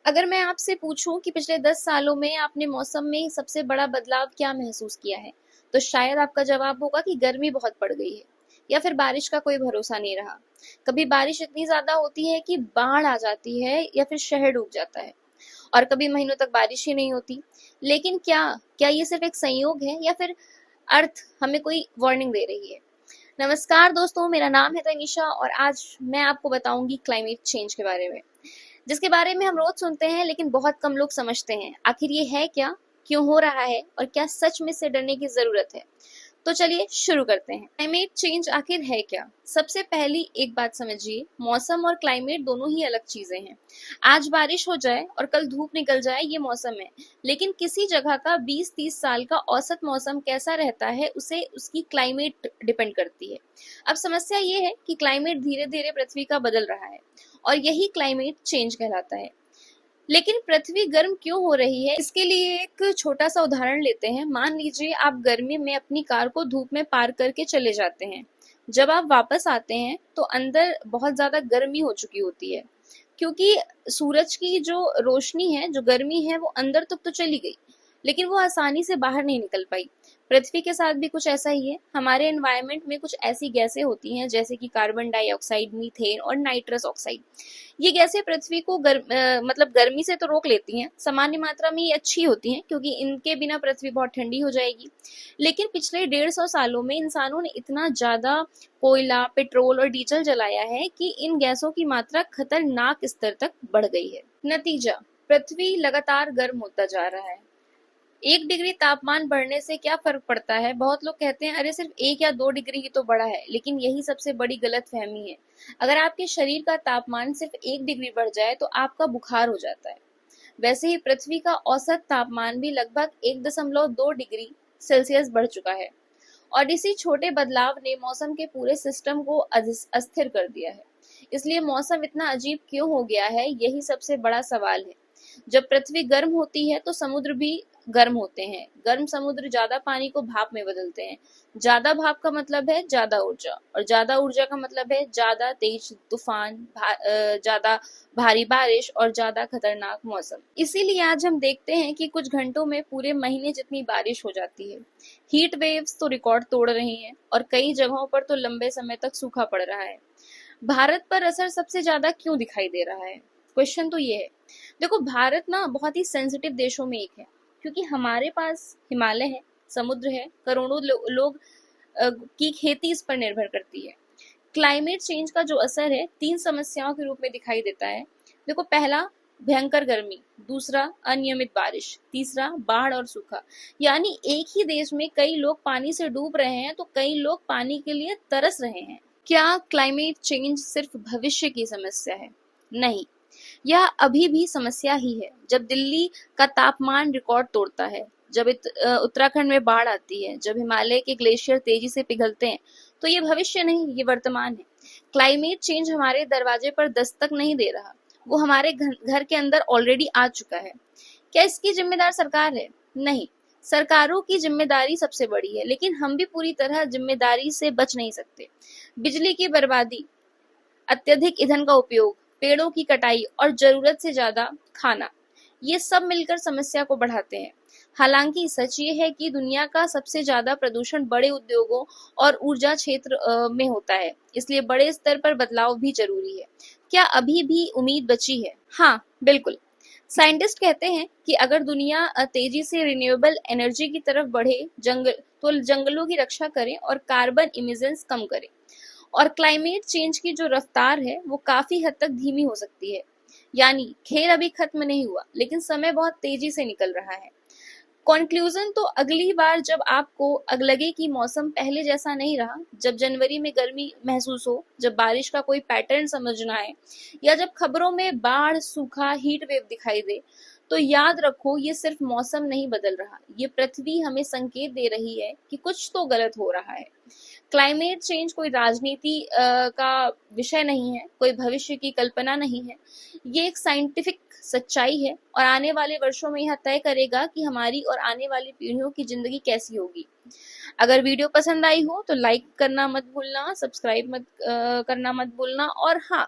अगर मैं आपसे पूछूं कि पिछले 10 सालों में आपने मौसम में सबसे बड़ा बदलाव क्या महसूस किया है, तो शायद आपका जवाब होगा कि गर्मी बहुत बढ़ गई है या फिर बारिश का कोई भरोसा नहीं रहा। कभी बारिश इतनी ज्यादा होती है कि बाढ़ आ जाती है या फिर शहर डूब जाता है, और कभी महीनों तक बारिश ही नहीं होती। लेकिन क्या क्या ये सिर्फ एक संयोग है या फिर अर्थ हमें कोई वार्निंग दे रही है? नमस्कार दोस्तों, मेरा नाम है तनिषा और आज मैं आपको बताऊंगी क्लाइमेट चेंज के बारे में, जिसके बारे में हम रोज सुनते हैं लेकिन बहुत कम लोग समझते हैं। आखिर ये है क्या, क्यों हो रहा है और क्या सच में इससे डरने की जरूरत है? तो चलिए शुरू करते हैं। क्लाइमेट चेंज आखिर है क्या? सबसे पहली एक बात समझिए, मौसम और क्लाइमेट दोनों ही अलग चीजें हैं। आज बारिश हो जाए और कल धूप निकल जाए, ये मौसम है। लेकिन किसी जगह का 20-30 साल का औसत मौसम कैसा रहता है, उसे उसकी क्लाइमेट डिपेंड करती है। अब समस्या ये है कि क्लाइमेट धीरे धीरे पृथ्वी का बदल रहा है और यही क्लाइमेट चेंज कहलाता है। लेकिन पृथ्वी गर्म क्यों हो रही है, इसके लिए एक छोटा सा उदाहरण लेते हैं। मान लीजिए आप गर्मी में अपनी कार को धूप में पार्क करके चले जाते हैं। जब आप वापस आते हैं तो अंदर बहुत ज्यादा गर्मी हो चुकी होती है, क्योंकि सूरज की जो रोशनी है, जो गर्मी है, वो अंदर तक तो चली गई, लेकिन वो आसानी से बाहर नहीं निकल पाई। पृथ्वी के साथ भी कुछ ऐसा ही है। हमारे एनवायरनमेंट में कुछ ऐसी गैसें होती हैं जैसे कि कार्बन डाइऑक्साइड, मीथेन और नाइट्रस ऑक्साइड। ये गैसें पृथ्वी को मतलब गर्मी से तो रोक लेती हैं, सामान्य मात्रा में ये अच्छी होती हैं क्योंकि इनके बिना पृथ्वी बहुत ठंडी हो जाएगी। लेकिन पिछले 150 सालों में इंसानों ने इतना ज्यादा कोयला, पेट्रोल और डीजल जलाया है कि इन गैसों की मात्रा खतरनाक स्तर तक बढ़ गई है। नतीजा, पृथ्वी लगातार गर्म होता जा रहा है। 1 डिग्री तापमान बढ़ने से क्या फर्क पड़ता है? बहुत लोग कहते हैं अरे सिर्फ 1 या 2 डिग्री ही तो बढ़ा है, लेकिन यही सबसे बड़ी गलतफहमी है। अगर आपके शरीर का तापमान सिर्फ 1 डिग्री बढ़ जाए तो आपका बुखार हो जाता है। वैसे ही पृथ्वी का औसत तापमान भी लगभग 1.2 डिग्री सेल्सियस बढ़ चुका है, और इसी छोटे बदलाव ने मौसम के पूरे सिस्टम को अस्थिर कर दिया है। इसलिए मौसम इतना अजीब क्यों हो गया है, यही सबसे बड़ा सवाल है। जब पृथ्वी गर्म होती है तो समुद्र भी गर्म होते हैं। गर्म समुद्र ज्यादा पानी को भाप में बदलते हैं। ज्यादा भाप का मतलब है ज्यादा ऊर्जा, और ज्यादा ऊर्जा का मतलब है ज्यादा तेज तूफान, ज्यादा भारी बारिश और ज्यादा खतरनाक मौसम। इसीलिए आज हम देखते हैं कि कुछ घंटों में पूरे महीने जितनी बारिश हो जाती है। हीट वेव्स तो रिकॉर्ड तोड़ रही हैं और कई जगहों पर तो लंबे समय तक सूखा पड़ रहा है। भारत पर असर सबसे ज्यादा क्यों दिखाई दे रहा है? क्वेश्चन तो ये है। देखो, भारत ना बहुत ही सेंसिटिव देशों में एक है, क्योंकि हमारे पास हिमालय है, समुद्र है, करोड़ों लोग की खेती इस पर निर्भर करती है। क्लाइमेट चेंज का जो असर है 3 समस्याओं के रूप में दिखाई देता है। देखो, पहला भयंकर गर्मी, दूसरा अनियमित बारिश, तीसरा बाढ़ और सूखा। यानी एक ही देश में कई लोग पानी से डूब रहे हैं तो कई लोग पानी के लिए तरस रहे हैं। क्या क्लाइमेट चेंज सिर्फ भविष्य की समस्या है? नहीं, यह अभी भी समस्या ही है। जब दिल्ली का तापमान रिकॉर्ड तोड़ता है, जब उत्तराखंड में बाढ़ आती है, जब हिमालय के ग्लेशियर तेजी से पिघलते हैं, तो ये भविष्य नहीं, ये वर्तमान है। क्लाइमेट चेंज हमारे दरवाजे पर दस्तक नहीं दे रहा, वो हमारे घर के अंदर ऑलरेडी आ चुका है। क्या इसकी जिम्मेदार सरकार है? नहीं, सरकारों की जिम्मेदारी सबसे बड़ी है, लेकिन हम भी पूरी तरह जिम्मेदारी से बच नहीं सकते। बिजली की बर्बादी, अत्यधिक ईंधन का उपयोग, पेड़ों की कटाई और जरूरत से ज्यादा खाना, ये सब मिलकर समस्या को बढ़ाते हैं। हालांकि सच ये है कि दुनिया का सबसे ज्यादा प्रदूषण बड़े उद्योगों और ऊर्जा क्षेत्र में होता है, इसलिए बड़े स्तर पर बदलाव भी जरूरी है। क्या अभी भी उम्मीद बची है? हाँ, बिल्कुल। साइंटिस्ट कहते हैं कि अगर दुनिया तेजी से रिन्यूएबल एनर्जी की तरफ बढ़े, जंगलों की रक्षा करें और कार्बन इमिशंस कम करें, और क्लाइमेट चेंज की जो रफ्तार है वो काफी हद तक धीमी हो सकती है। यानी खेल अभी खत्म नहीं हुआ, लेकिन समय बहुत तेजी से निकल रहा है। कंक्लूजन तो अगली बार जब आपको लगे कि मौसम पहले जैसा नहीं रहा, जब जनवरी में गर्मी महसूस हो, जब बारिश का कोई पैटर्न समझ ना आए, या जब खबरों में बाढ़, सूखा, हीट वेव दिखाई दे, तो याद रखो ये सिर्फ मौसम नहीं बदल रहा, ये पृथ्वी हमें संकेत दे रही है कि कुछ तो गलत हो रहा है। क्लाइमेट चेंज कोई राजनीति का विषय नहीं है, कोई भविष्य की कल्पना नहीं है। ये एक साइंटिफिक सच्चाई है और आने वाले वर्षों में यह तय करेगा कि हमारी और आने वाली पीढ़ियों की जिंदगी कैसी होगी। अगर वीडियो पसंद आई हो तो लाइक करना मत भूलना, सब्सक्राइब करना मत भूलना, और हाँ,